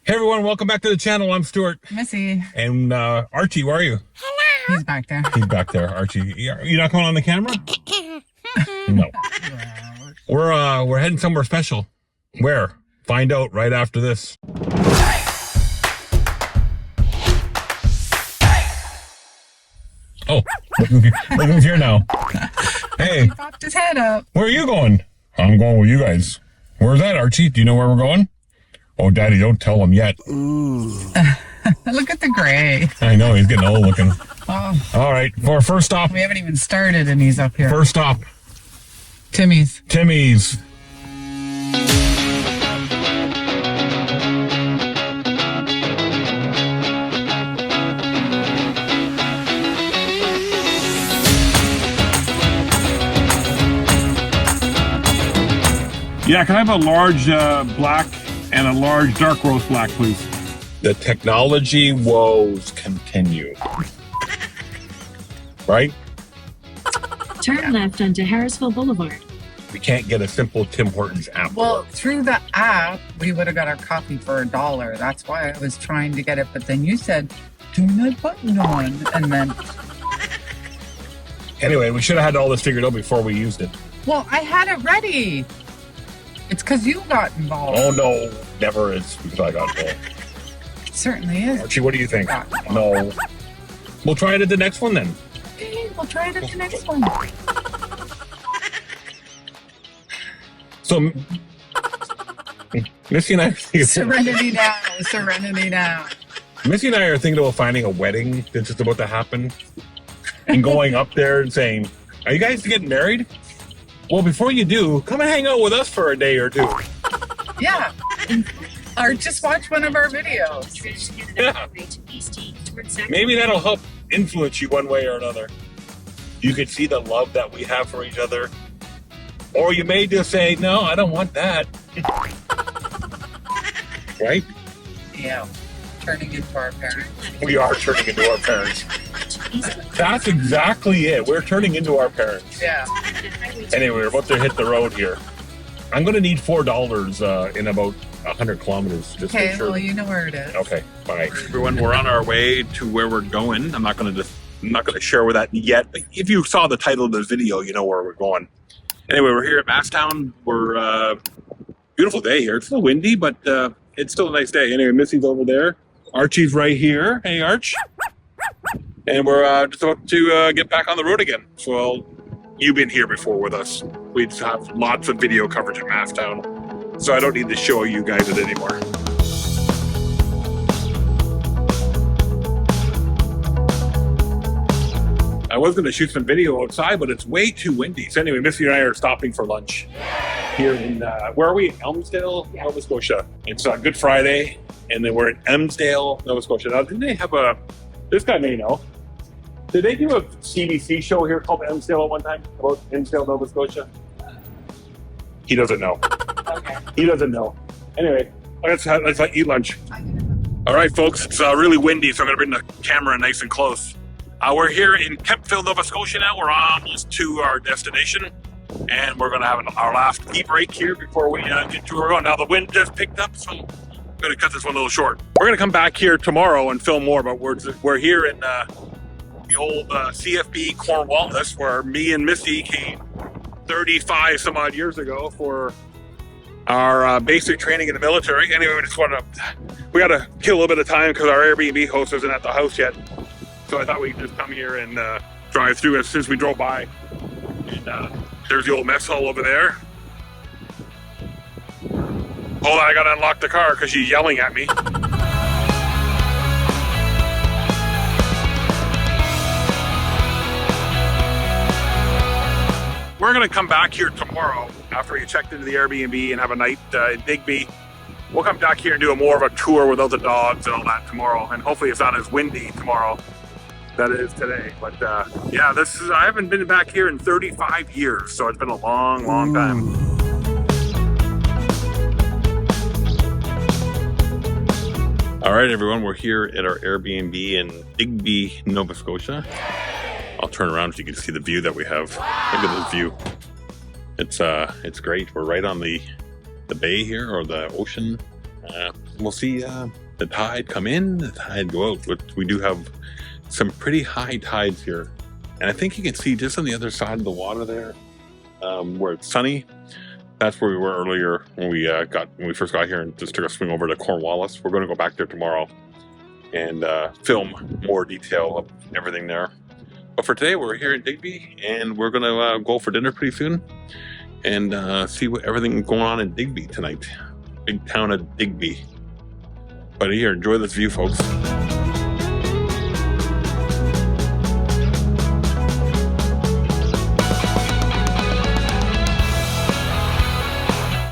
Hey everyone, welcome back to the channel. I'm Stuart. Missy. And Archie, where are you? Hello. He's back there. He's back there, Archie. You're not coming on the camera? No. We're heading somewhere special. Where? Find out right after this. Oh, look who's here now. Hey. He popped his head up. Where are you going? I'm going with you guys. Where's that, Archie? Do you know where we're going? Oh, Daddy, don't tell him yet. Look at the gray. I know, he's getting old looking. Oh. All right, for our first stop. We haven't even started and he's up here. First stop. Timmy's. Timmy's. Yeah, can I have a large black and a large dark roast black, please? The technology woes continue. Right? Turn left onto Harrisville Boulevard. We can't get a simple Tim Hortons app. Well, through the app, we would have got our coffee for $1. That's why I was trying to get it. But then you said, turn that button on. And then... Anyway, we should have had all this figured out before we used it. Well, I had it ready. It's because you got involved. Oh, no. Never is because I got involved. It certainly is. Archie, what do you think? No. We'll try it at the next one then. Okay, we'll try it at the next one. So, Missy and I are thinking... Serenity now. Serenity now. Missy and I are thinking about finding a wedding that's just about to happen and going up there and saying, are you guys getting married? Well, before you do, come and hang out with us for a day or two. Yeah. Or just watch one of our videos. Yeah. Maybe that'll help influence you one way or another. You could see the love that we have for each other. Or you may just say, no, I don't want that. Right? Yeah. Turning into our parents. We are turning into our parents. That's exactly it. We're turning into our parents. Yeah. Anyway, we're about to hit the road here. I'm going to need $4 in about 100 kilometers. Just Okay, to sure. well, you know where it is. Okay, bye. Everyone, we're on our way to where we're going. I'm not going to share with that yet. If you saw the title of the video, you know where we're going. Anyway, we're here at Masstown. We're beautiful day here. It's a little windy, but it's still a nice day. Anyway, Missy's over there. Archie's right here. Hey, Arch. And we're just about to get back on the road again. So you've been here before with us. We just have lots of video coverage at Masstown, so I don't need to show you guys it anymore. I was going to shoot some video outside, but it's way too windy. So anyway, Missy and I are stopping for lunch here in, where are we? Elmsdale, Nova Scotia. It's Good Friday, and then we're in Elmsdale, Nova Scotia. Now, didn't they have this guy may know. Did they do a CBC show here called Elmsdale at one time about Elmsdale, Nova Scotia? He doesn't know. Okay. He doesn't know. Anyway, let's eat lunch. All right, folks, it's really windy, so I'm going to bring the camera nice and close. We're here in Kemptville, Nova Scotia now. We're almost to our destination, and we're going to have our last tea break here before we get to where we're going. Now, the wind just picked up, so I'm going to cut this one a little short. We're going to come back here tomorrow and film more, but we're here in the old CFB Cornwallis, where me and Missy came 35 some odd years ago for our basic training in the military. Anyway, we got to kill a little bit of time because our Airbnb host isn't at the house yet. So I thought we'd just come here and drive through it since we drove by. And there's the old mess hall over there. Hold on, I gotta unlock the car because she's yelling at me. We're gonna come back here tomorrow after we checked into the Airbnb and have a night in Digby. We'll come back here and do more of a tour without the dogs and all that tomorrow. And hopefully it's not as windy tomorrow that it is today. But yeah, I haven't been back here in 35 years, so it's been a long, long time. All right, everyone, we're here at our Airbnb in Digby, Nova Scotia. I'll turn around so you can see the view that we have. Look at this view. It's great. We're right on the bay here, or the ocean. We'll see the tide come in, the tide go out. But we do have some pretty high tides here. And I think you can see just on the other side of the water there, where it's sunny. That's where we were earlier when we first got here and just took a swing over to Cornwallis. We're going to go back there tomorrow and film more detail of everything there. But for today, we're here in Digby, and we're going to go for dinner pretty soon and see what everything going on in Digby tonight. Big town of Digby. But here, enjoy this view, folks.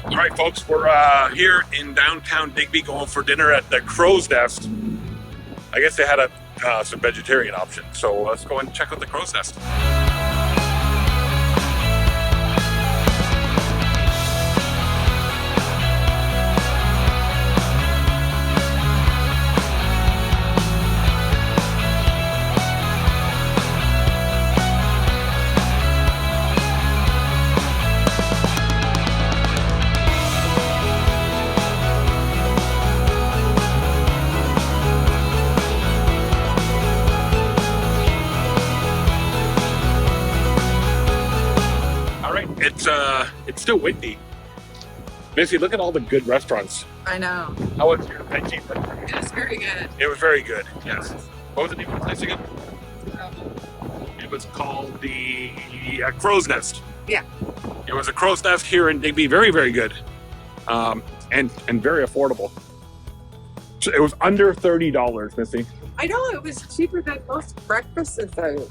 All right, folks, we're here in downtown Digby going for dinner at the Crow's Nest. I guess they had some vegetarian options, so let's go and check out the Crow's Nest. It's still windy. Missy, look at all the good restaurants. I know. How was your veggie? It was very good. It was very good, yes. What was the name of the place again? It was called the Crow's Nest. Yeah. It was a Crow's Nest here in Digby. Very, very good. And very affordable. So it was under $30, Missy. I know, it was cheaper than most breakfasts out.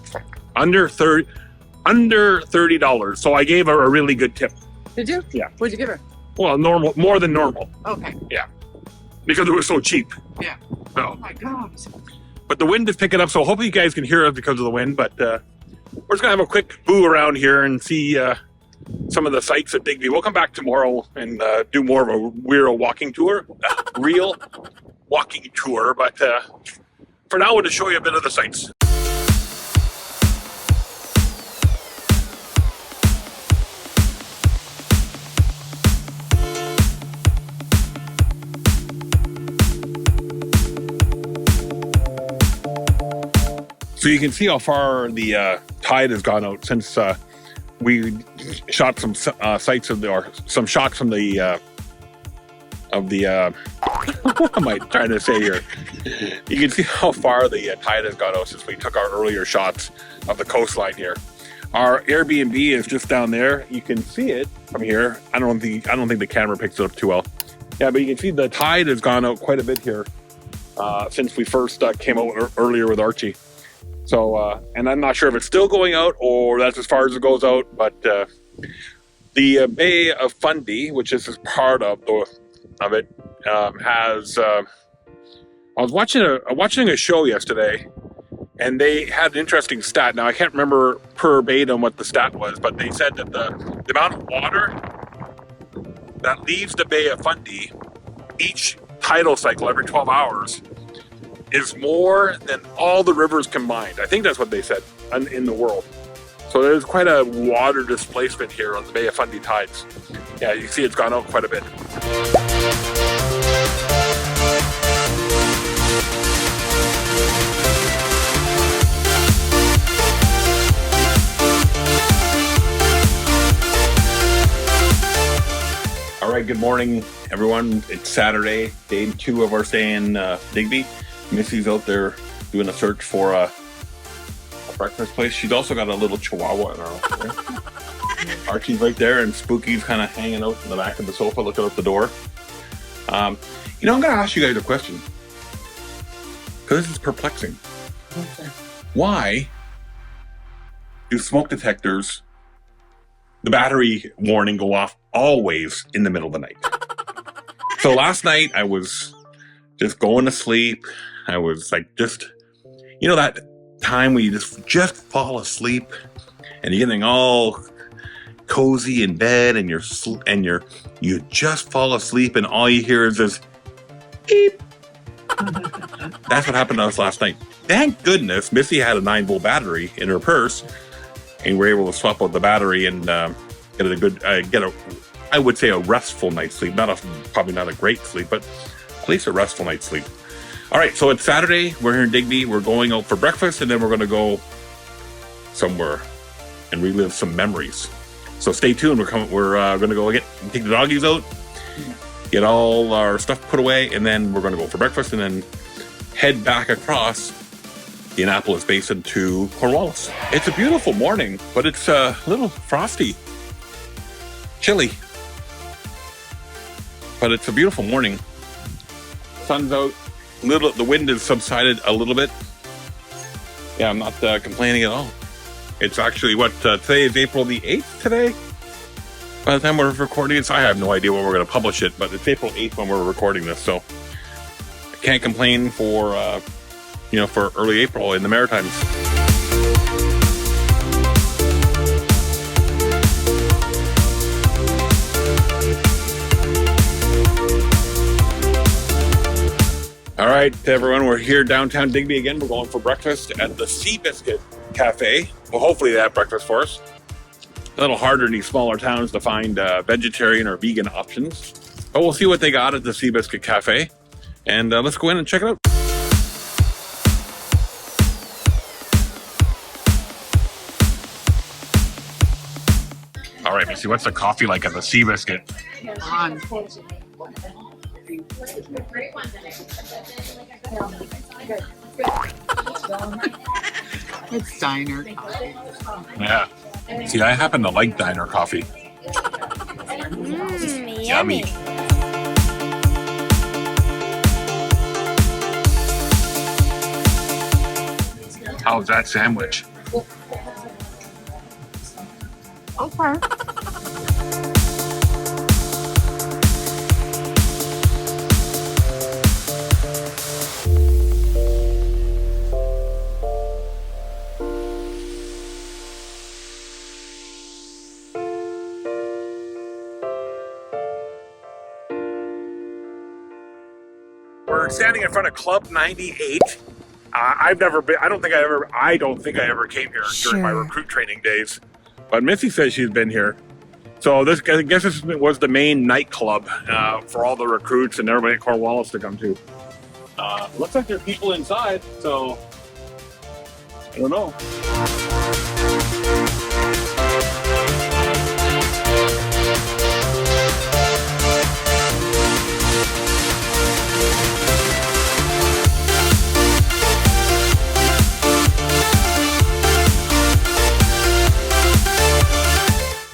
Under $30. So I gave her a really good tip. Did you? Yeah. What'd you give her? Well, more than normal. Okay. Yeah. Because it was so cheap. Yeah. So. Oh my gosh. But the wind is picking up, so hopefully you guys can hear us because of the wind. But we're just going to have a quick boo around here and see some of the sights at Digby. We'll come back tomorrow and do more of a real walking tour. Real walking tour. But for now, we'll just show you a bit of the sights. So you can see how far the tide has gone out since we shot some sights of some shots from the what am I trying to say here? You can see how far the tide has gone out since we took our earlier shots of the coastline here. Our Airbnb is just down there. You can see it from here. I don't think the camera picks it up too well. Yeah, but you can see the tide has gone out quite a bit here since we first came out earlier with Archie. So, and I'm not sure if it's still going out or that's as far as it goes out, but the Bay of Fundy, which is part of it, has. I was watching a show yesterday, and they had an interesting stat. Now I can't remember verbatim what the stat was, but they said that the amount of water that leaves the Bay of Fundy each tidal cycle every 12 hours is more than all the rivers combined. I think that's what they said in the world. So there's quite a water displacement here on the Bay of Fundy tides. Yeah, you see it's gone out quite a bit. All right, good morning, everyone. It's Saturday, day 2 of our stay in Digby. Missy's out there doing a search for a breakfast place. She's also got a little chihuahua in her own. Archie's right there, and Spooky's kind of hanging out in the back of the sofa looking out the door. I'm going to ask you guys a question, because this is perplexing. Okay. Why do smoke detectors, the battery warning go off always in the middle of the night? So last night I was just going to sleep. I was like, just, that time where you just fall asleep and you're getting all cozy in bed and you just fall asleep and all you hear is this beep. That's what happened to us last night. Thank goodness Missy had a 9-volt battery in her purse, and we were able to swap out the battery and get a good, I would say a restful night's sleep. Probably not a great sleep, but at least a restful night's sleep. All right, so it's Saturday. We're here in Digby. We're going out for breakfast, and then we're going to go somewhere and relive some memories. So stay tuned. We're going to go take the doggies out, get all our stuff put away, and then we're going to go for breakfast, and then head back across the Annapolis Basin to Cornwallis. It's a beautiful morning, but it's a little frosty, chilly, but it's a beautiful morning. Sun's out. The wind has subsided a little bit. Yeah, I'm not complaining at all. It's actually today is April the 8th today. By the time we're recording this, I have no idea when we're going to publish it, but it's April 8th when we're recording this, so I can't complain for for early April in the Maritimes. All right, everyone, we're here downtown Digby again. We're going for breakfast at the Sea Biscuit Cafe. Well, hopefully they have breakfast for us. A little harder in these smaller towns to find vegetarian or vegan options. But we'll see what they got at the Sea Biscuit Cafe. And let's go in and check it out. All right, Missy, what's the coffee like at the Sea Biscuit? It's diner coffee. Yeah. See, I happen to like diner coffee. Yummy. How's that sandwich? Okay. We're standing in front of Club 98. I've never been. I don't think I ever came here during my recruit training days. But Missy says she's been here. So I guess this was the main nightclub for all the recruits and everybody at Cornwallis to come to. Looks like there's people inside, so I don't know.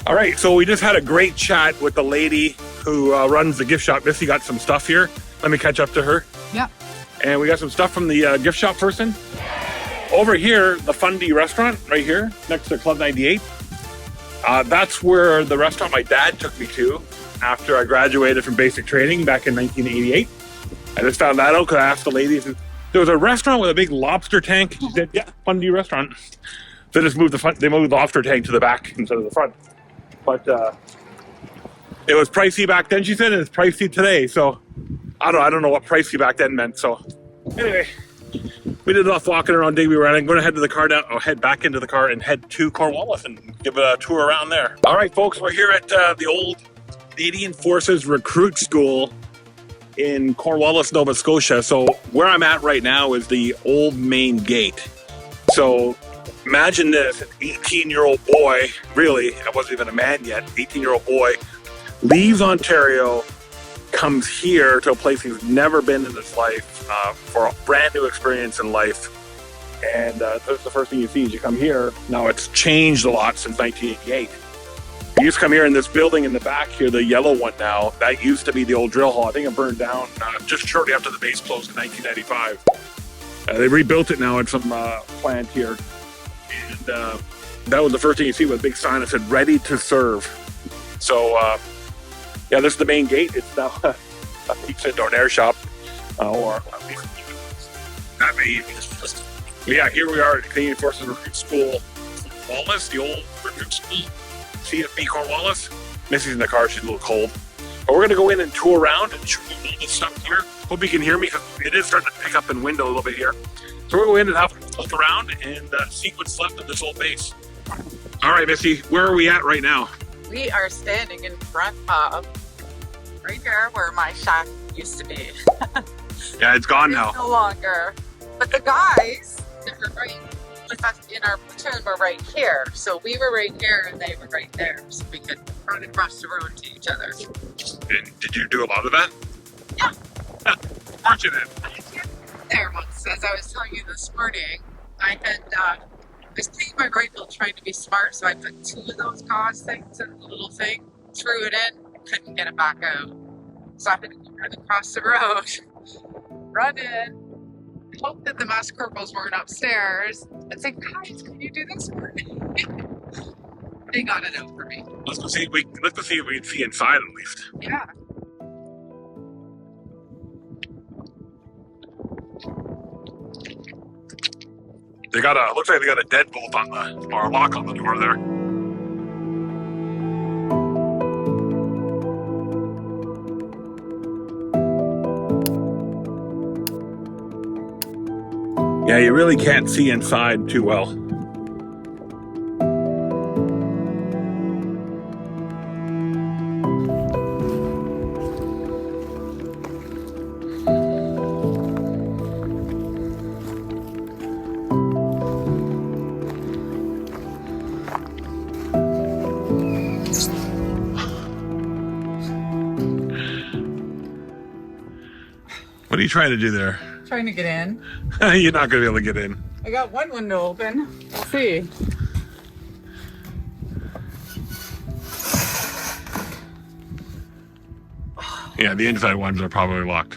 All right, so we just had a great chat with the lady who runs the gift shop. Missy got some stuff here. Let me catch up to her. Yeah. And we got some stuff from the gift shop person. Over here, the Fundy restaurant, right here, next to Club 98. That's where the restaurant my dad took me to after I graduated from basic training back in 1988. I just found that out because I asked the lady. There was a restaurant with a big lobster tank. She said, yeah, Fundy restaurant. So they just moved the lobster tank to the back instead of the front. But it was pricey back then, she said, and it's pricey today. So I don't know what pricey back then meant. So anyway, we did enough walking around Digby. I'm going to head to the car now. I'll head back into the car and head to Cornwallis and give it a tour around there. All right, folks, we're here at the old Canadian Forces Recruit School in Cornwallis, Nova Scotia. So where I'm at right now is the old main gate. So imagine this, an 18-year-old boy, really, I wasn't even a man yet, 18-year-old boy, leaves Ontario, comes here to a place he's never been in his life for a brand new experience in life. And that's the first thing you see as you come here. Now, it's changed a lot since 1988. You used to come here in this building in the back here, the yellow one now. That used to be the old drill hall. I think it burned down just shortly after the base closed in 1995. They rebuilt it now at some plant here. And that was the first thing you see with a big sign that said ready to serve. So yeah, this is the main gate. It's now a pizza and donair shop, or that may be. Yeah, here we are at Canadian Forces Recruit School, Cornwallis, the old recruit school, CFB Cornwallis. Missy's in the car; she's a little cold. But we're gonna go in and tour around and show you all this stuff here. Hope you can hear me. It is starting to pick up in window a little bit here. So we're going to go in and have a look around and see what's left of this old base. All right, Missy, where are we at right now? We are standing in front of right here where my shack used to be. Yeah, it's gone It's now. no longer. But the guys that were right with us in our platoon were right here. So we were right here and they were right there. So we could run across the road to each other. And did you do a lot of that? Yeah. Of course you did. There once, as I was telling you this morning, I was cleaning my rifle trying to be smart, so I put 2 of those gauze things in the little thing, threw it in, couldn't get it back out. So I had to run across the road, run in, hope that the mass corporals weren't upstairs, and say, guys, can you do this for me? They got it out for me. Let's go see if we can see inside at least. Yeah. They got looks like they got a deadbolt on or a lock on the door there. Yeah, you really can't see inside too well. What are you trying to do there? Trying to get in. You're not going to be able to get in. I got one window open. We'll see. Yeah, the inside ones are probably locked.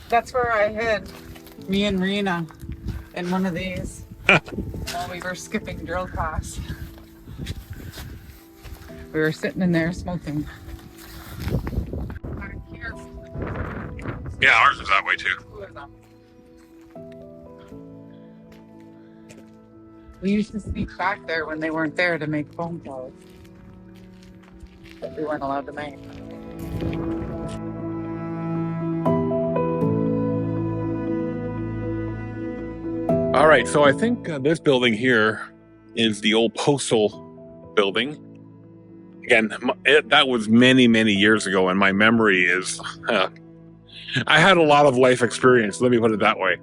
That's where I hid me and Rena in one of these while we were skipping drill class. We were sitting in there smoking. Yeah, ours is that way too. We used to sneak back there when they weren't there to make phone calls that we weren't allowed to make. All right, so I think this building here is the old postal building. Again, that was many, many years ago, and my memory is... I had a lot of life experience, let me put it that way,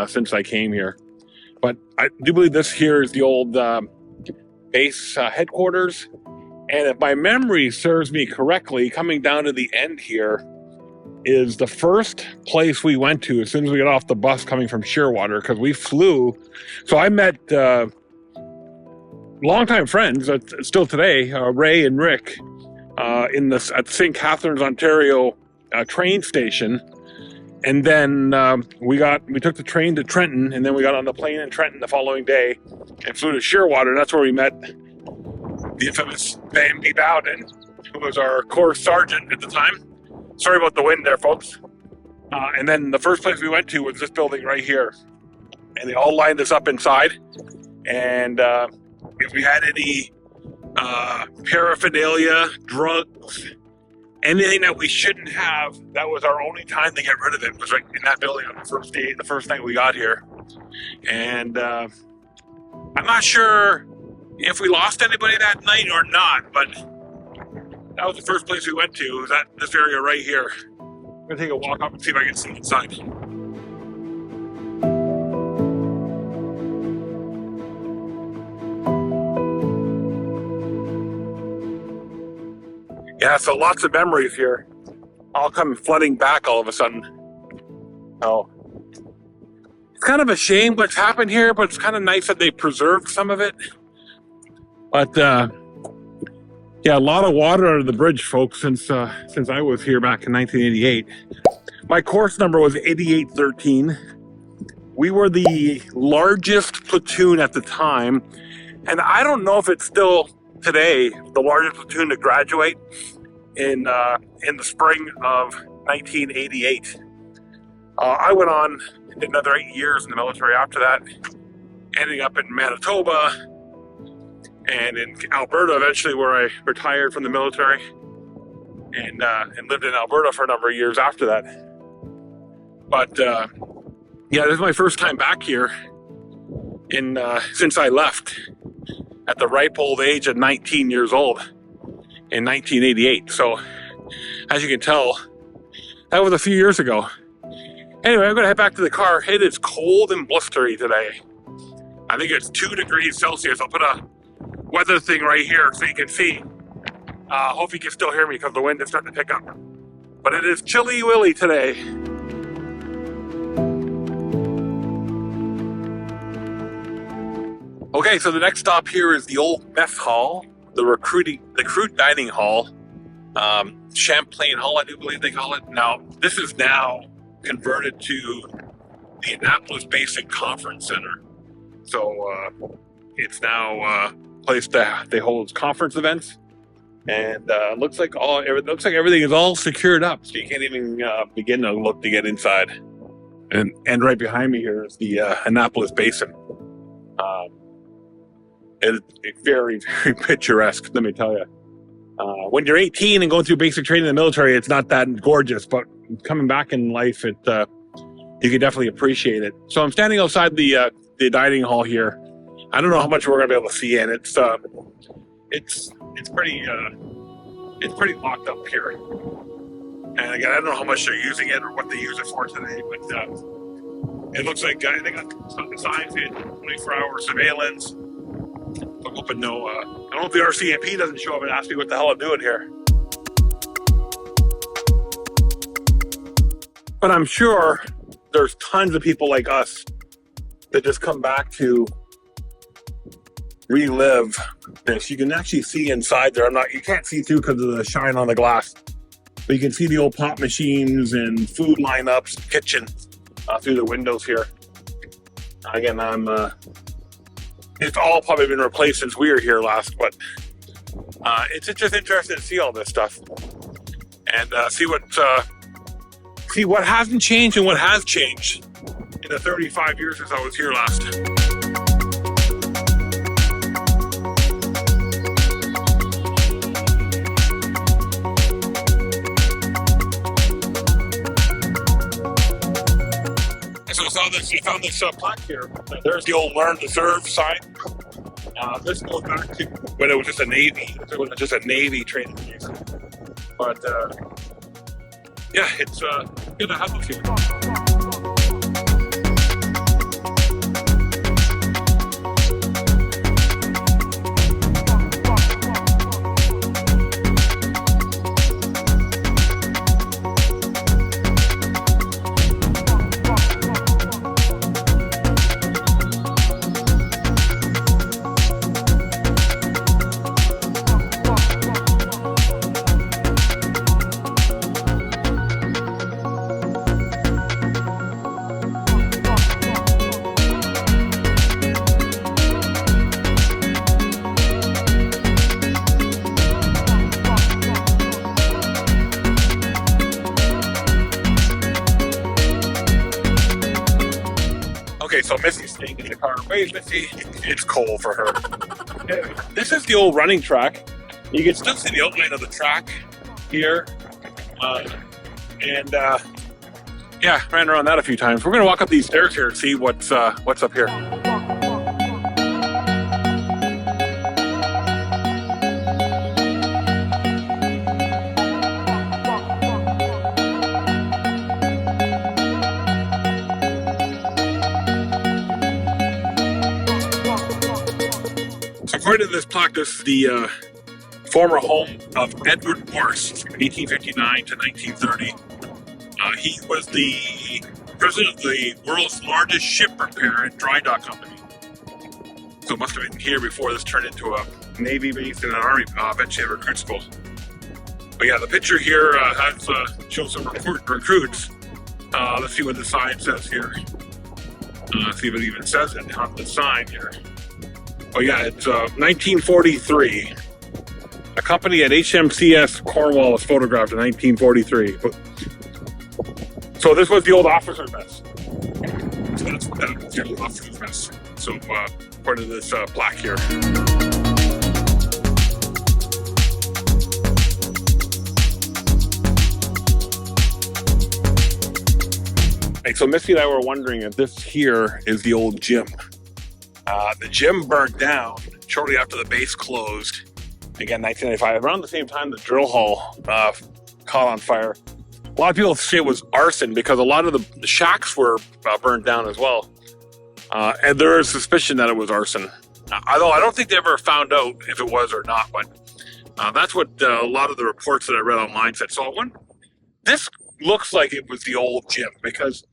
since I came here. But I do believe this here is the old base headquarters. And if my memory serves me correctly, coming down to the end here is the first place we went to as soon as we got off the bus coming from Shearwater, because we flew. So I met longtime friends, still today, Ray and Rick, at St. Catharines, Ontario train station. And then we took the train to Trenton, and then we got on the plane in Trenton the following day and flew to Shearwater. That's where we met the infamous BambiBowden, who was our corps sergeant at the time. Sorry about the wind there, folks. And then the first place we went to was this building right here. And they all lined us up inside. And if we had any paraphernalia, drugs, anything that we shouldn't have, that was our only time to get rid of it, was right in that building on the first day, the first night we got here. And I'm not sure if we lost anybody that night or not, but that was the first place we went to, was at this area right here. I'm gonna take a walk up and see if I can see inside. Yeah, so lots of memories here, all come flooding back all of a sudden. Oh, it's kind of a shame what's happened here, but it's kind of nice that they preserved some of it. But yeah, a lot of water under the bridge, folks, since I was here back in 1988. My course number was 8813. We were the largest platoon at the time, and I don't know if it's still today the largest platoon to graduate in the spring of 1988. I went on and did another 8 years in the military after that, ending up in Manitoba and in Alberta eventually, where I retired from the military and lived in Alberta for a number of years after that. But yeah, this is my first time back here since I left at the ripe old age of 19 years old in 1988. So as you can tell, That was a few years ago. Anyway, I'm going to head back to the car. It is cold and blustery today. I think it's 2 degrees Celsius. I'll put a weather thing right here so you can see. Hope you can still hear me because the wind is starting to pick up. But it is chilly willy today. Okay, so the next stop here is the old mess hall, the recruit dining hall, Champlain Hall, I do believe they call it. Now, this is now converted to the Annapolis Basic Conference Center. So it's now a place that they hold conference events, and looks like everything is all secured up, so you can't even begin to look to get inside. And right behind me here is the Annapolis Basin. It's very, very picturesque, let me tell you. When you're 18 and going through basic training in the military, it's not that gorgeous, but coming back in life, you can definitely appreciate it. So I'm standing outside the dining hall here. I don't know how much we're gonna be able to see in. It's pretty locked up here. And again, I don't know how much they're using it or what they use it for today, but it looks like they got some signs in 24-hour surveillance. I'm hoping I don't know if the RCMP doesn't show up and ask me what the hell I'm doing here. But I'm sure there's tons of people like us that just come back to relive this. You can actually see inside there. You can't see through because of the shine on the glass, but you can see the old pop machines and food lineups, kitchen through the windows here. Again, it's all probably been replaced since we were here last, but it's just interesting to see all this stuff and see what hasn't changed and what has changed in the 35 years since I was here last. So I found this plaque here. There's the old Learn to Serve sign. This goes back to when it was just a Navy. It was just a Navy training base. But yeah, it's good to have this here. Okay, so Missy's staying in the car. Wait, Missy, it's cold for her. This is the old running track. You can still see the outline of the track here. Yeah, ran around that a few times. We're gonna walk up these stairs here and see what's up here. According to this plaque, this is the former home of Edward Morse from 1859 to 1930. He was the president of the world's largest ship repair and dry dock company. So it must have been here before this turned into a Navy base and an Army, eventually a recruit school. But yeah, the picture here shows some recruits. Let's see what the sign says here. See if it even says it on the sign here. Oh yeah, it's 1943. A company at HMCS Cornwallis photographed in 1943. So this was the old officer's mess. So that's what that was, the old officer's mess. So part of this plaque here. Hey, so Missy and I were wondering if this here is the old gym. The gym burned down shortly after the base closed. Again, 1995, around the same time the drill hall caught on fire. A lot of people say it was arson because a lot of the shacks were burned down as well. And there is suspicion that it was arson. Although I don't think they ever found out if it was or not, but that's what a lot of the reports that I read online said. So this looks like it was the old gym, because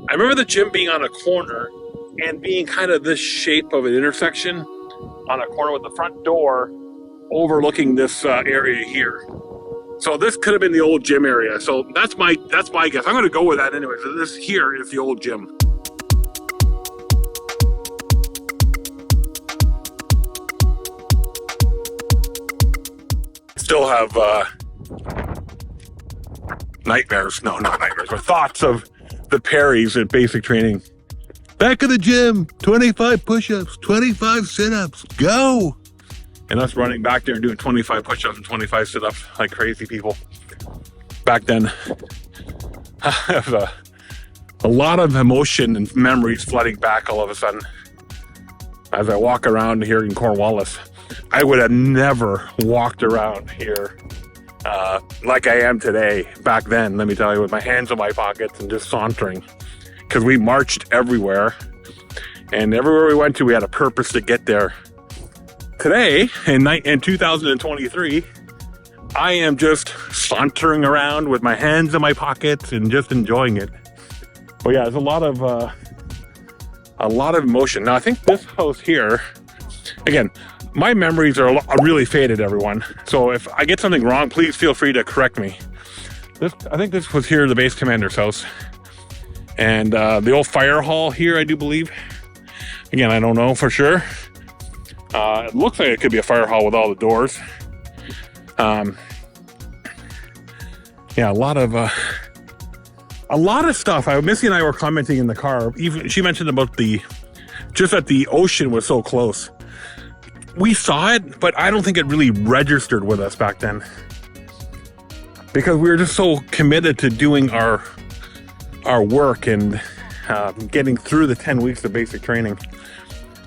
I remember the gym being on a corner and being kind of this shape of an intersection on a corner with the front door overlooking this area here. So this could have been the old gym area. So that's my guess. I'm going to go with that anyway. So this here is the old gym. Still have nightmares. No, not nightmares, but thoughts of the Perrys at basic training. Back of the gym, 25 push-ups, 25 sit-ups, go! And us running back there and doing 25 push-ups and 25 sit-ups like crazy people. Back then, I have a lot of emotion and memories flooding back all of a sudden. As I walk around here in Cornwallis, I would have never walked around here like I am today. Back then, let me tell you, with my hands in my pockets and just sauntering. Because we marched everywhere. And everywhere we went to, we had a purpose to get there. Today, in 2023, I am just sauntering around with my hands in my pockets and just enjoying it. Well, yeah, there's a lot of emotion. Now, I think this house here, again, my memories are really faded, everyone. So if I get something wrong, please feel free to correct me. I think this was here, the base commander's house. And the old fire hall here, I do believe. Again, I don't know for sure. It looks like it could be a fire hall with all the doors. Yeah, a lot of stuff. Missy and I were commenting in the car. Even she mentioned about just that the ocean was so close. We saw it, but I don't think it really registered with us back then, because we were just so committed to doing our work and getting through the 10 weeks of basic training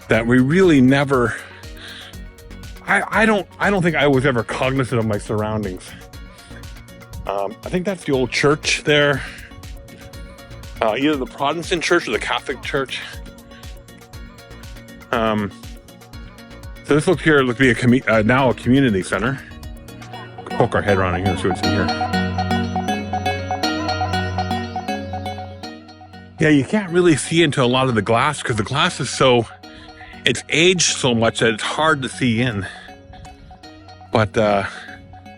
that we really never. I don't think I was ever cognizant of my surroundings. I think that's the old church there, either the Protestant church or the Catholic church. So this looks to be now a community center. Poke our head around in here and see what's in here. Yeah, you can't really see into a lot of the glass because the glass is it's aged so much that it's hard to see in. But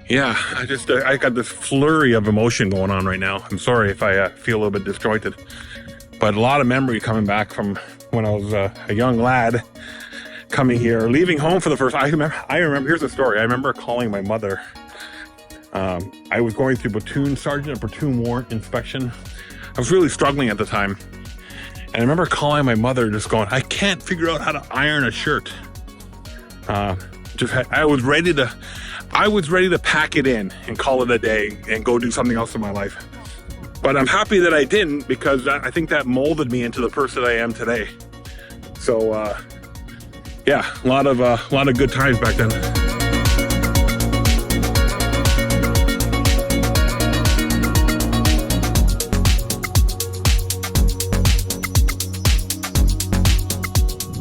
yeah, I got this flurry of emotion going on right now. I'm sorry if I feel a little bit disjointed, but a lot of memory coming back from when I was a young lad coming here, leaving home for the first. I remember. Here's the story. I remember calling my mother. I was going through platoon sergeant and platoon warrant inspection. I was really struggling at the time. And I remember calling my mother, just going, I can't figure out how to iron a shirt. I was ready to pack it in and call it a day and go do something else in my life. But I'm happy that I didn't, because I think that molded me into the person I am today. So yeah, a lot of good times back then.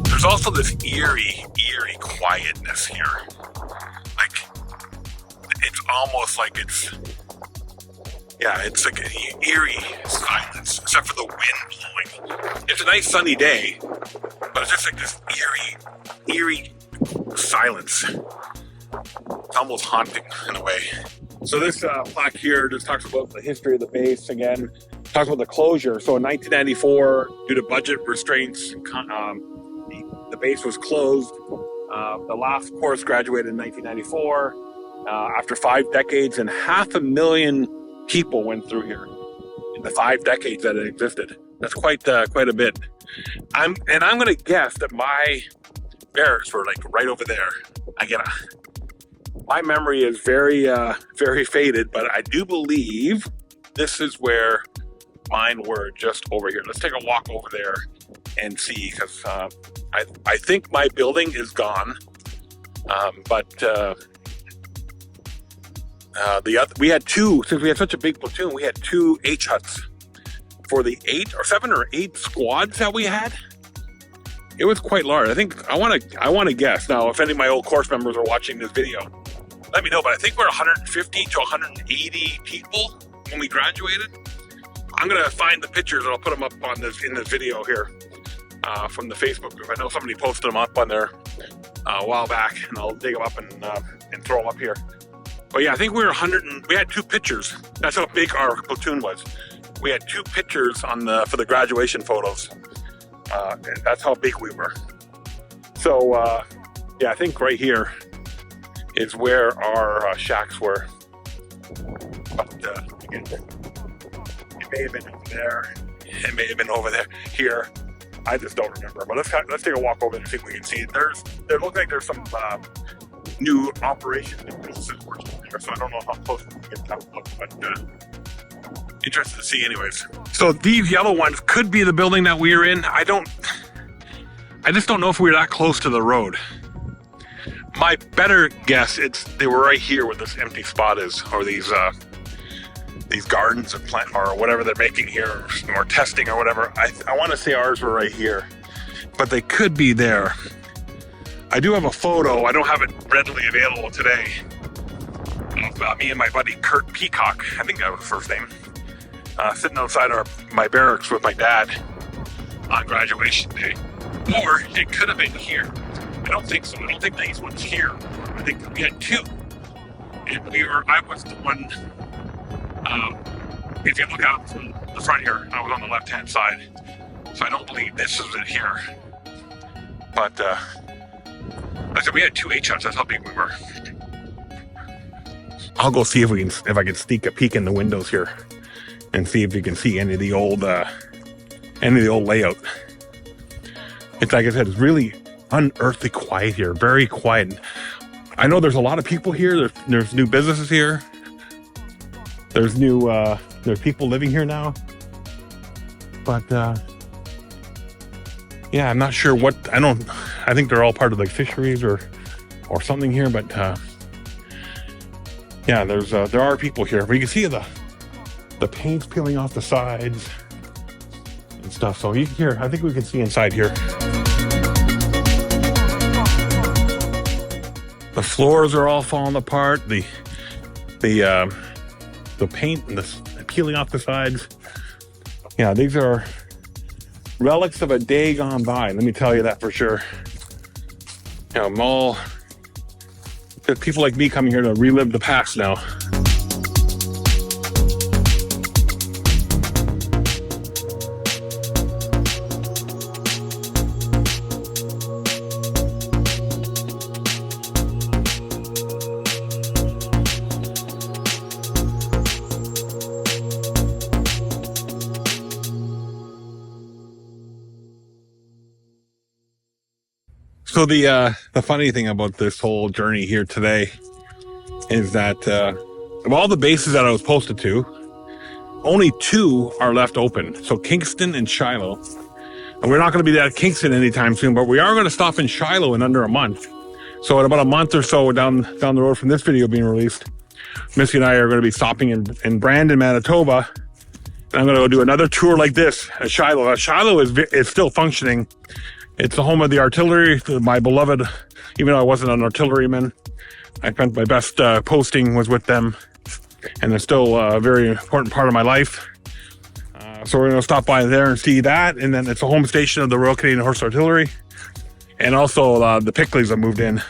There's also this eerie quietness here. Like, it's almost like it's like an eerie silence, except for the wind blowing. It's a nice sunny day, but it's just like this eerie silence. It's almost haunting in a way. So this plaque here just talks about the history of the base again. Talks about the closure. So in 1994, due to budget restraints, the base was closed. The last course graduated in 1994. After 5 decades, and 500,000 people went through here in the 5 decades that it existed. That's quite a bit. I'm going to guess that my barracks were like right over there. My memory is very faded, but I do believe this is where mine were, just over here. Let's take a walk over there and see, because I think my building is gone, but we had two, since we had such a big platoon, we had two H huts for the 7 or 8 squads that we had. It was quite large. I think I want to guess now. If any of my old course members are watching this video, let me know. But I think we're 150 to 180 people when we graduated. I'm gonna find the pictures and I'll put them up on this in this video here from the Facebook group. I know somebody posted them up on there a while back, and I'll dig them up and throw them up here. But yeah, I think we were 100. We had 2 pictures. That's how big our platoon was. We had 2 pictures for the graduation photos. And that's how big we were. So yeah, I think right here is where our shacks were. But again, it may have been over there. It may have been over there. Here, I just don't remember. But let's take a walk over there and see if we can see it. There looks like there's some new operations and businesses working there. So I don't know how close we can get that look, but interested to see anyways. So these yellow ones could be the building that we were in. I just don't know if we were that close to the road. My better guess, they were right here where this empty spot is, or these gardens or plant or whatever they're making here, or testing or whatever. I want to say ours were right here, but they could be there. I do have a photo. I don't have it readily available today. Of me and my buddy Kurt Peacock, I think that was his first name, sitting outside my barracks with my dad on graduation day. Or it could have been here. I don't think so. I don't think these ones here. I think we had 2. And I was the one, if you look out from the front here, I was on the left-hand side. So I don't believe this is it here. But, I said we had 2 H huts. That's how big we were. I'll go see if I can sneak a peek in the windows here and see if you can see any of the old layout. It's like I said, it's really unearthly quiet here, very quiet. I know there's a lot of people here. There's new businesses here. There's people living here now. But yeah, I'm not sure what. I think they're all part of like fisheries or something here. But yeah, there are people here. But you can see the paint's peeling off the sides and stuff. So I think we can see inside here. The floors are all falling apart. The paint and the peeling off the sides. Yeah, these are relics of a day gone by. Let me tell you that for sure. You know, there's people like me coming here to relive the past now. So the funny thing about this whole journey here today is that of all the bases that I was posted to, only 2 are left open. So Kingston and Shiloh. And we're not going to be at Kingston anytime soon, but we are going to stop in Shiloh in under a month. So in about a month or so down the road from this video being released, Missy and I are going to be stopping in Brandon, Manitoba. And I'm going to go do another tour like this at Shiloh. Shiloh is still functioning. It's the home of the artillery, my beloved, even though I wasn't an artilleryman. I spent my best posting was with them, and they're still a very important part of my life. So we're going to stop by there and see that, and then it's a home station of the Royal Canadian Horse Artillery, and also the Pickleys have moved in,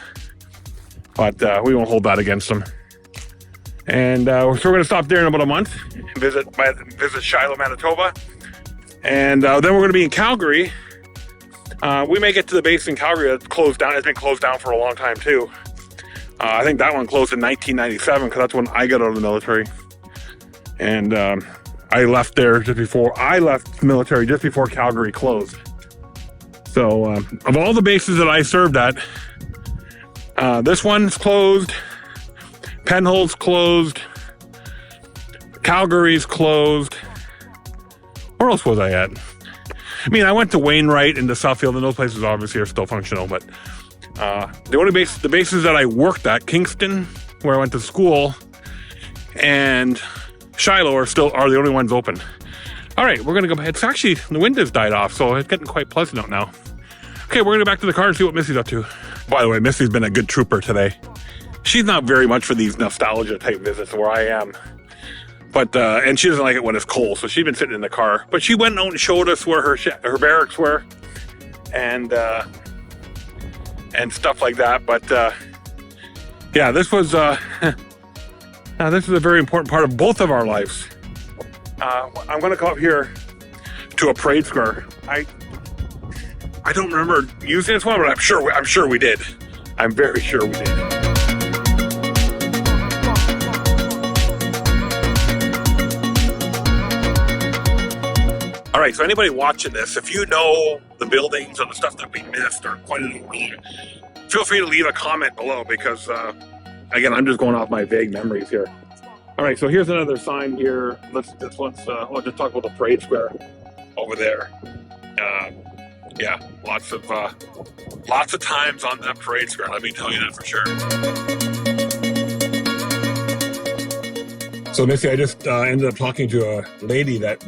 but we won't hold that against them. And so we're going to stop there in about a month, and visit Shiloh, Manitoba, and then we're going to be in Calgary. We may get to the base in Calgary that's closed down. It's been closed down for a long time too. I think that one closed in 1997 because that's when I got out of the military. And I left there just before the military, just before Calgary closed. So of all the bases that I served at, this one's closed, Penhold's closed, Calgary's closed. Where else was I at? I mean, I went to Wainwright and to Southfield, and those places obviously are still functional, but the bases that I worked at, Kingston, where I went to school, and Shiloh are the only ones open. All right, we're gonna go. It's actually, the wind has died off, so it's getting quite pleasant out now. Okay, we're gonna go back to the car and see what Missy's up to. By the way, Missy's been a good trooper today. She's not very much for these nostalgia type visits where I am, but and she doesn't like it when it's cold, so she's been sitting in the car. But she went out and showed us where her barracks were, and stuff like that. But yeah, this was this is a very important part of both of our lives. I'm going to go up here to a parade square. I don't remember using this one, but I'm sure we did. I'm very sure we did. All right, so anybody watching this, if you know the buildings or the stuff that we missed or pointed out, feel free to leave a comment below because, again, I'm just going off my vague memories here. All right, so here's another sign here. Let's just talk about the parade square over there. Yeah, lots of times on that parade square. Let me tell you that for sure. So Missy, I just ended up talking to a lady that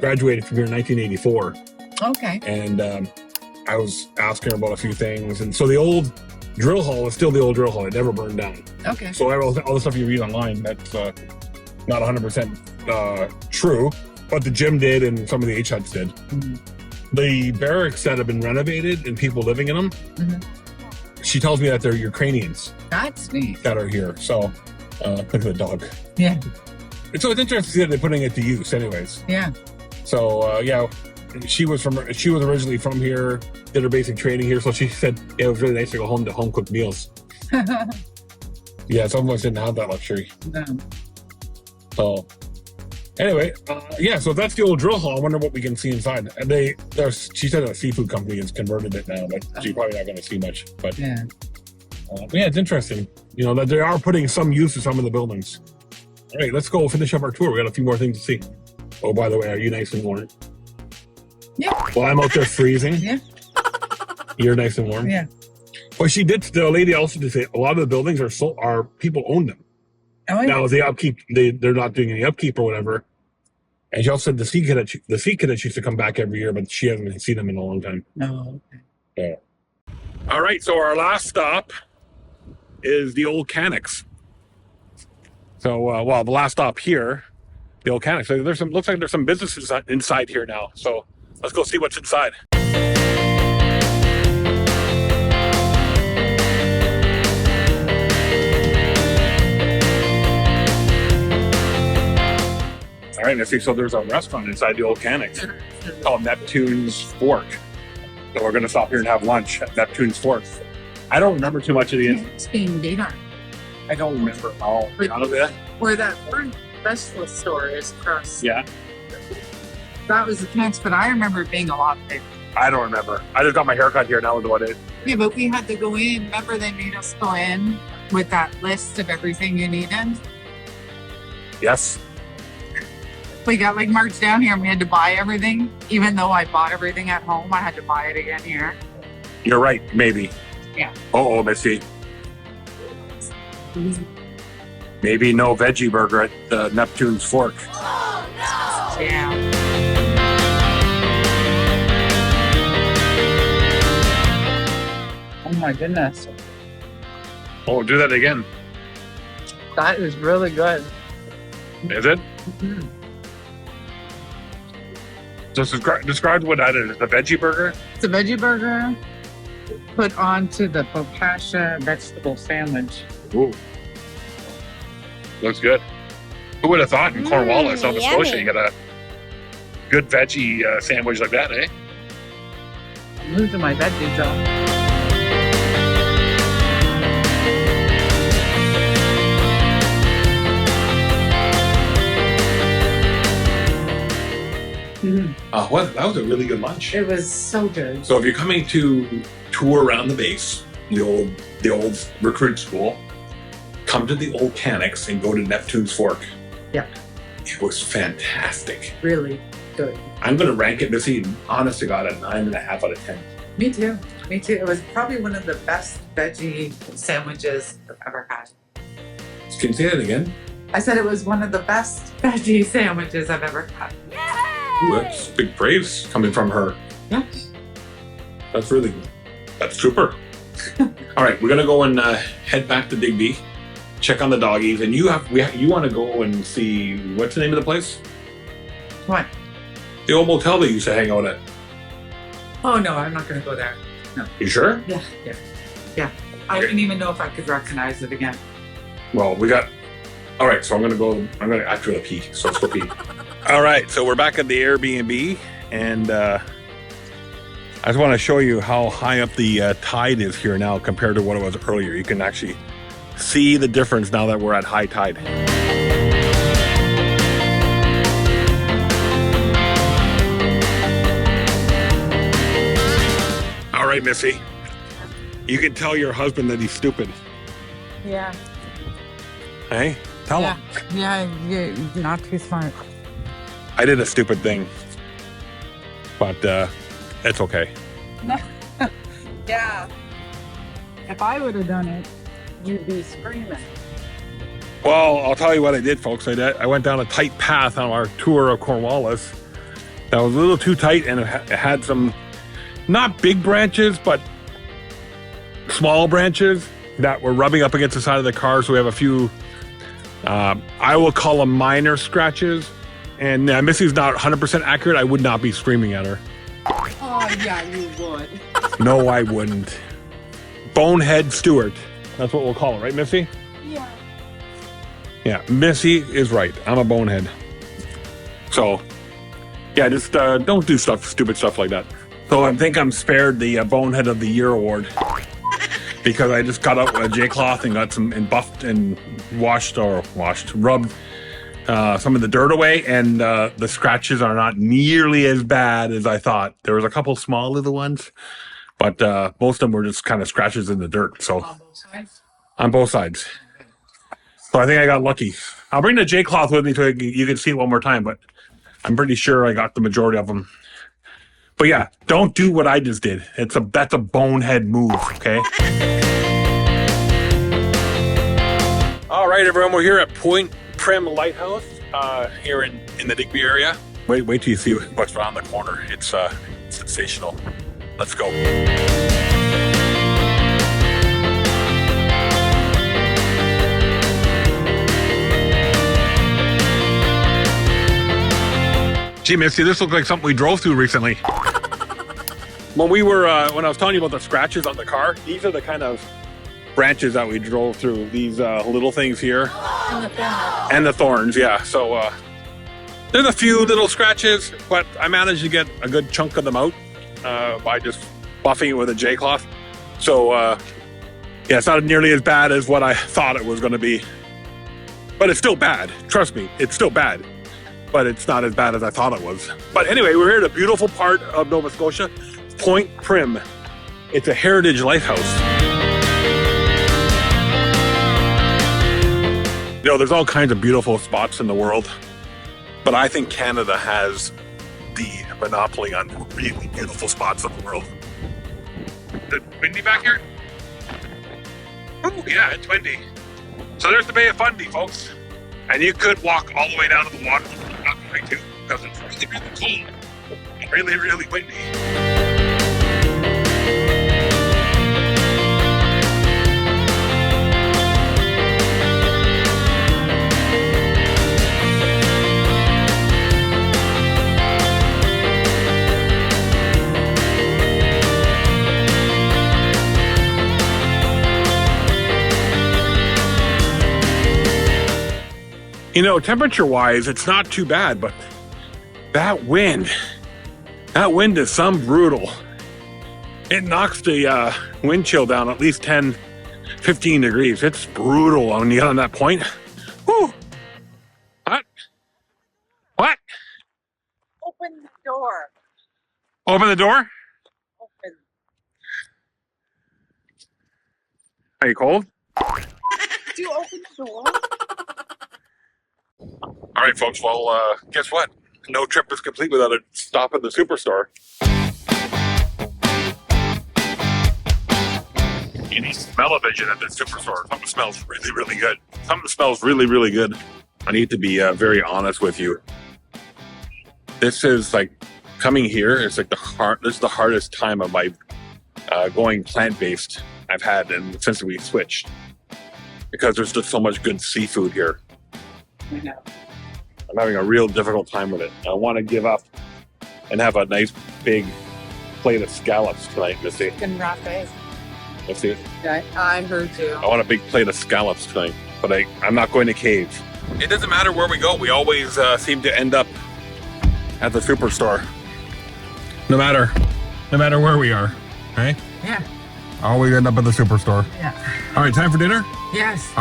graduated from here in 1984. Okay. And I was asking her about a few things, and so the old drill hall is still the old drill hall. It never burned down. Okay. So all the stuff you read online, that's not 100% true, but the gym did and some of the H-huts did. Mm-hmm. The barracks that have been renovated and people living in them, mm-hmm. She tells me that they're Ukrainians. That's neat. That are here. So look at the dog. Yeah. So it's interesting to see that they're putting it to use anyways. Yeah. So yeah, she was originally from here, did her basic training here, so she said it was really nice to go home to home cooked meals. Yeah, some of us didn't have that luxury. No. So anyway, yeah, so that's the old drill hall. I wonder what we can see inside. And she said a seafood company has converted it now, but she's probably not going to see much. But yeah, it's interesting, that they are putting some use to some of the buildings. All right, let's go finish up our tour. We got a few more things to see. Oh, by the way, are you nice and warm? Yeah. Well, I'm out there freezing. Yeah. You're nice and warm. Yeah. Well, the lady also did say a lot of the buildings are people own them. Oh, yeah. Now the upkeep, they're not doing any upkeep or whatever. And she also said the sea cadets used to come back every year, but she hasn't seen them in a long time. No. Okay. Yeah. All right, so our last stop is the old Canics. So, the last stop here, the old Canics. So looks like there's some businesses inside here now. So let's go see what's inside. All right, Missy, so there's a restaurant inside the old Canics called Neptune's Fork. So we're going to stop here and have lunch at Neptune's Fork. I don't remember too much of the... It's being data. I don't remember all of it. Where that vegetable store is across. Yeah. That was the Canics, but I remember it being a lot bigger. I don't remember. I just got my haircut here and that was what it is. Yeah, but we had to go in. Remember they made us go in with that list of everything you needed? Yes. We got marched down here and we had to buy everything. Even though I bought everything at home, I had to buy it again here. You're right, maybe. Yeah. Uh-oh, Missy. Maybe no veggie burger at the Neptune's Fork. Oh, no! Yeah. Oh, my goodness. Oh, do that again. That is really good. Is it? Mm-hmm. Just describe what that is. It's a veggie burger? It's a veggie burger put onto the focaccia vegetable sandwich. Ooh. Looks good. Who would have thought in Cornwallis, Nova Scotia, you get a good veggie sandwich like that, eh? I'm losing my veggies though. Mm-hmm. Well, that was a really good lunch. It was so good. So if you're coming to tour around the base, the old recruit school, come to the old Canics and go to Neptune's Fork. Yeah. It was fantastic. Really good. I'm going to rank it, Missy, honest to God, a 9.5 out of 10. Me too. Me too. It was probably one of the best veggie sandwiches I've ever had. Can you say that again? I said it was one of the best veggie sandwiches I've ever had. Ooh, that's big praise coming from her. Yeah. That's super. All right, we're gonna go and head back to Digby, check on the doggies, and you want to go and see what's the name of the place? What? The old motel they used to hang out at. Oh no, I'm not going to go there. No. You sure? Yeah. I didn't even know if I could recognize it again. Well, all right, so I'm gonna actually pee, so let's go pee. All right, so we're back at the Airbnb, and I just want to show you how high up the tide is here now compared to what it was earlier. You can actually see the difference now that we're at high tide. All right, Missy, you can tell your husband that he's stupid. Yeah. Hey, tell him. Yeah, you're not too smart. I did a stupid thing, but it's okay. Yeah. If I would have done it, you'd be screaming. Well, I'll tell you what I did, folks. I went down a tight path on our tour of Cornwallis. That was a little too tight, and it had some, not big branches, but small branches that were rubbing up against the side of the car. So we have a few, I will call them minor scratches. And Missy's not 100% accurate. I would not be screaming at her. Oh, yeah, you would. No, I wouldn't. Bonehead Stuart. That's what we'll call it, right, Missy? Yeah. Yeah, Missy is right. I'm a bonehead. So, yeah, just don't do stupid stuff like that. So I think I'm spared the Bonehead of the Year award because I just got out with a J-cloth and got some and buffed and rubbed some of the dirt away, and the scratches are not nearly as bad as I thought. There was a couple small little ones, but most of them were just kind of scratches in the dirt. So On both sides? On both sides. So I think I got lucky. I'll bring the J-cloth with me so you can see it one more time, but I'm pretty sure I got the majority of them. But yeah, don't do what I just did. That's a bonehead move, okay? All right, everyone, we're here at Prim Lighthouse here in the Digby area. Wait till you see what's around the corner. It's sensational. Let's go. Gee, Missy, this looks like something we drove through recently. When I was telling you about the scratches on the car, these are the kind of branches that we drove through. These little things here. And the thorns, yeah. So there's a few little scratches, but I managed to get a good chunk of them out by just buffing it with a J-cloth. So yeah, it's not nearly as bad as what I thought it was going to be. But it's still bad. Trust me, it's still bad. But it's not as bad as I thought it was. But anyway, we're here at a beautiful part of Nova Scotia, Point Prim. It's a heritage lighthouse. You know, there's all kinds of beautiful spots in the world, but I think Canada has the monopoly on really beautiful spots in the world. Is it windy back here? Oh yeah, it's windy. So there's the Bay of Fundy, folks. And you could walk all the way down to the water, not quite to, because it's really, really cold and really, really windy. You know, temperature-wise, it's not too bad, but that wind is some brutal. It knocks the wind chill down at least 10, 15 degrees. It's brutal when you get on that point. Whew. What? Open the door. Open the door? Open. Are you cold? Do you open the door? All right, folks. Well, guess what? No trip is complete without a stop at the Superstore. You need smell-o-vision at the Superstore. Something smells really, really good. Something smells really, really good. I need to be very honest with you. This is like coming here. It's like this is the hardest time of my going plant-based I've had since we switched, because there's just so much good seafood here. I know. I'm having a real difficult time with it. I want to give up and have a nice big plate of scallops tonight, Missy. Chicken rafe. Missy, Yeah, I heard you. I want a big plate of scallops tonight, but I'm not going to cave. It doesn't matter where we go. We always seem to end up at the Superstore. No matter where we are, right? Yeah. Always end up at the Superstore. Yeah. All right, time for dinner? Yes.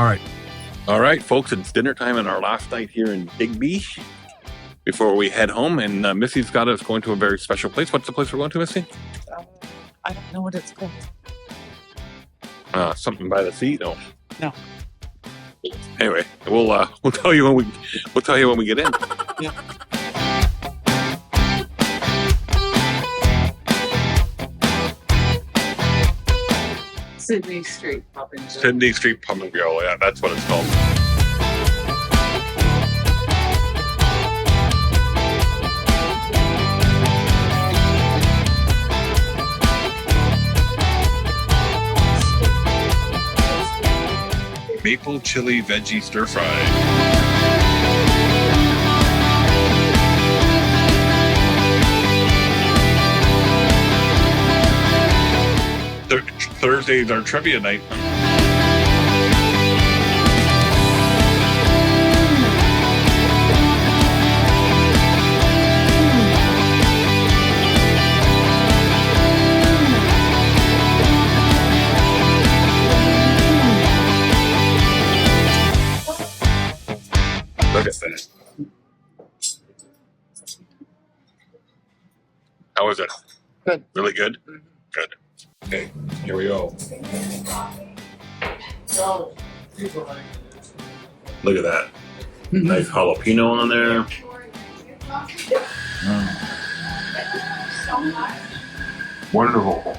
All right, folks, it's dinner time on our last night here in Digby before we head home, and Missy's got us going to a very special place. What's the place we're going to, Missy? I don't know what it's called. Something by the sea? No. No. Anyway, we'll tell you when we get in. Yeah. Sydney Street Pub and Grill. Sydney Street Pub and Grill. Yeah, that's what it's called. Maple chili veggie stir fry. Thursday's our trivia night. Look at that. How was it? Good. Really good? Good. Okay, here we go. Look at that. Nice jalapeno on there. Wonderful.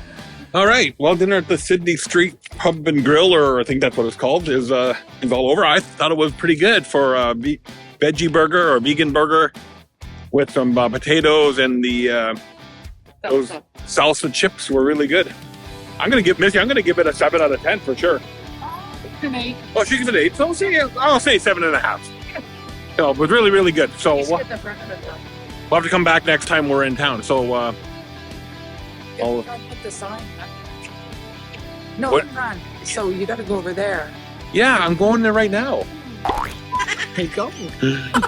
All right. Well, dinner at the Sydney Street Pub and Grill, or I think that's what it's called, is all over. I thought it was pretty good for a veggie burger or vegan burger with some potatoes, and those salsa chips were really good. I'm gonna give Missy. I'm gonna give it a 7 out of 10 for sure. An 8. Oh, she gives it 8. So I'll say 7.5. So it was really, really good. So we'll have to come back next time we're in town. So I'll put the sign up. No, What? run. So you got to go over there. yeah, I'm going there right now. There you go.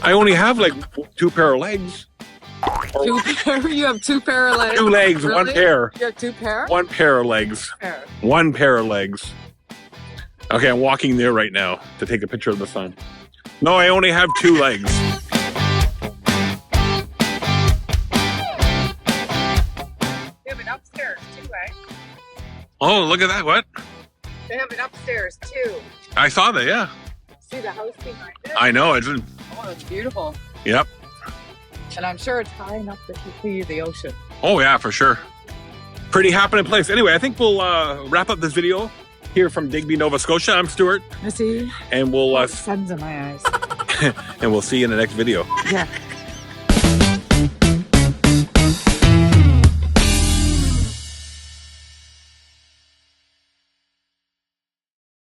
I only have like 2 pair of legs. Two pair. You have 2 pair of legs. 2 legs, Really? 1 pair. You have 2 pair. 1 pair of legs. Pair. 1 pair of legs. Okay, I'm walking there right now to take a picture of the sun. No, I only have 2 legs. They have it upstairs too, eh? Oh, look at that. What? They have it upstairs too. I saw that, yeah. See the house behind it? I know. It's Oh, it's beautiful. Yep. And I'm sure it's high enough that you see the ocean. Oh, yeah, for sure. Pretty happening place. Anyway, I think we'll wrap up this video here from Digby, Nova Scotia. I'm Stuart, Missy, and we'll sun's in my eyes. and we'll see you in the next video. Yeah.